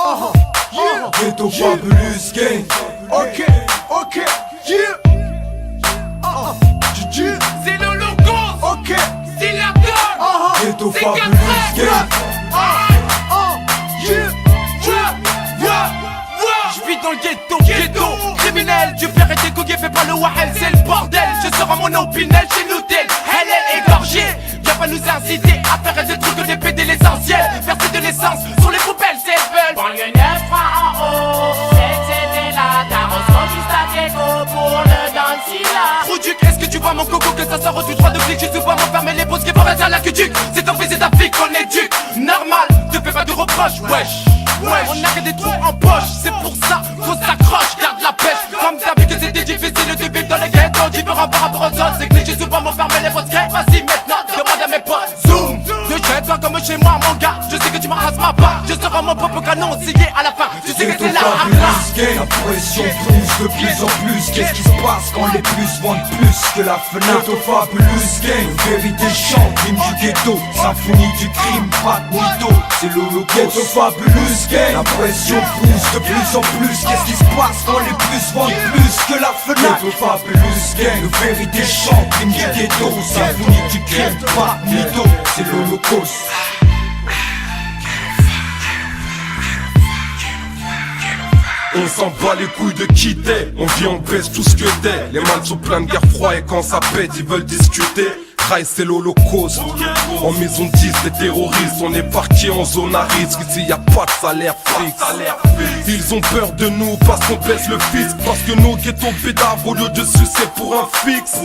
Ghetto Fabulous Gang. Ok, yeah. C'est le logo. Ok, c'est la gueule. Ghetto C'est Fabulous Gang. J'vis dans le ghetto, criminel. Du père et des coquets, fais pas le wahel, c'est le bordel. Je sors à mon opinel chez nous tel. Elle est égorgée. Viens pas nous inciter à faire des trucs, des pédés l'essentiel. Verser de l'essence sur les poubelles, c'est belle. Banlieue 9 francs en haut, c'était là. T'as reçu juste à Diego pour le dancing. Trou duc, est-ce que tu vois mon coco que ça sort du droit de flic? Je te vois m'enfermer les bosquets pour à la cutuc. C'est ton fils et ta fille qu'on éduque. Normal, te fais pas de reproches, wesh. On a que des trous en poche, c'est pour ça qu'on s'accroche, garde la pêche. Comme t'as vu que c'était difficile de vivre dans les ghettos, différents par rapport aux autres. C'est que j'ai souvent m'enfermer les bosquets. Vas-y maintenant, demande à mes potes. Zoom, ne jette pas comme chez moi mon gars. Je sais que tu m'arrases ma part. Je serai mon propre canon, scié à la fin. Tu sais que c'est là. La pression pousse de plus en plus. Qu'est-ce qui se passe quand les plus vendent plus que la fenêtre? Ghetto Fabulous Gang, vérité chante, hymne du ghetto, symphonie du crime, pas de mytho, c'est l'holocauste. Ghetto Fabulous Gang, la pression pousse de plus en plus. Qu'est-ce qui se passe quand les plus vendent plus que la fenêtre? Ghetto Fabulous Gang, vérité chante, hymne du ghetto, symphonie du crime, pas de mytho, c'est l'holocauste. On s'en bat les couilles de qui t'es. On vit, on baisse tout ce que t'es. Les mains sont pleins de guerre froid et quand ça pète, ils veulent discuter. Trahi, c'est l'holocauste. En maison 10, les terroristes. On est parqués en zone à risque. Ici y a pas de salaire fixe. Ils ont peur de nous parce qu'on baisse le fisc. Parce que nos ghettos pédaves au lieu de sucer pour un fixe.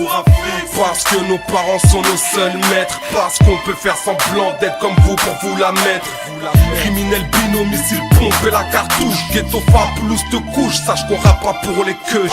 Parce que nos parents sont nos seuls maîtres. Parce qu'on peut faire semblant d'être comme vous pour vous la mettre. Criminel binôme, missile pompe et la cartouche. Ghetto Fabulous te couche, sache qu'on rappe pas pour les queues.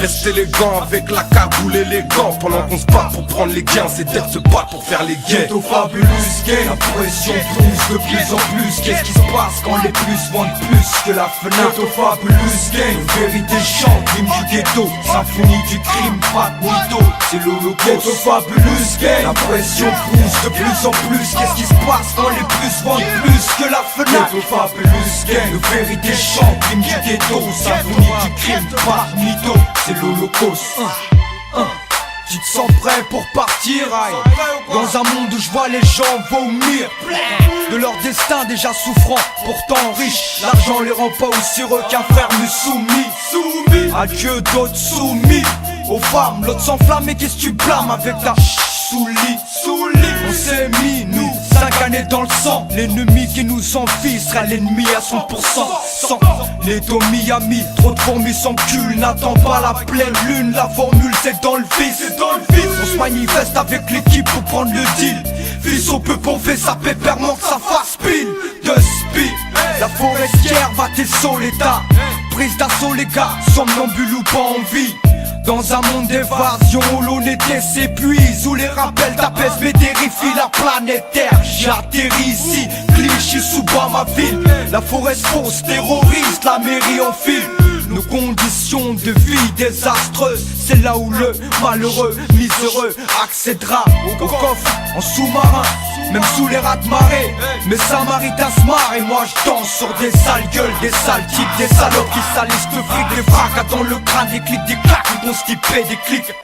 Reste élégant avec la cagoule et les gants. Pendant qu'on se bat pour prendre les gains, c'est d'être se battre pour faire les gains. Ghetto Fabulous Gang, la pression pousse de plus en plus. Qu'est-ce qui se passe quand les plus vendent plus que la fenêtre? Ghetto Fabulous Gang, vérité chante, hymne du ghetto, symphonie du crime, pas de mytho, c'est l'holocauste. Ghetto Fabulous Gang, la pression pousse de plus en plus. Qu'est-ce qui se passe quand les plus vendent plus que la fenêtre? Ghetto Fabulous Gang, vérité chante, hymne du ghetto, symphonie du crime, pas de mytho, c'est l'holocauste. Tu te sens prêt pour partir, aïe. Dans un monde où je vois les gens vomir de leur destin déjà souffrant, pourtant riche. L'argent les rend pas aussi heureux qu'un ferme soumis. À Dieu d'autres soumis. Aux femmes, l'autre s'enflamme, mais qu'est-ce que tu blâmes avec ta sous-lit? On s'est mis, nous, 5 années dans le sang. L'ennemi qui nous envie sera l'ennemi à 100%. Sans les dos Miami, trop de fourmis sans cul. N'attends pas la pleine lune, la formule c'est dans le vice. On se manifeste avec l'équipe pour prendre le deal. Fils on peut pomper sa pépère, manque sa face pile de speed. La forestière va tes l'état. Prise d'assaut les gars, somnambule ou pas en vie. Dans un monde d'évasion où l'honnêteté s'épuise, où les rappels t'apaisent mais terrifient la planète Terre. J'atterris ici, Clichy sous bas ma ville. La forêt se fausse, terroriste, la mairie enfile. Nos conditions de vie désastreuses, c'est là où le malheureux, miséreux accédera au coffre en sous-marin, même sous les rats de marée. Mes samaritains se marrent et moi je danse sur des sales gueules, des sales types, des salopes qui salissent le fric, des fracs, attendent le crâne, des clics, des claques, ils vont se tiper des clics.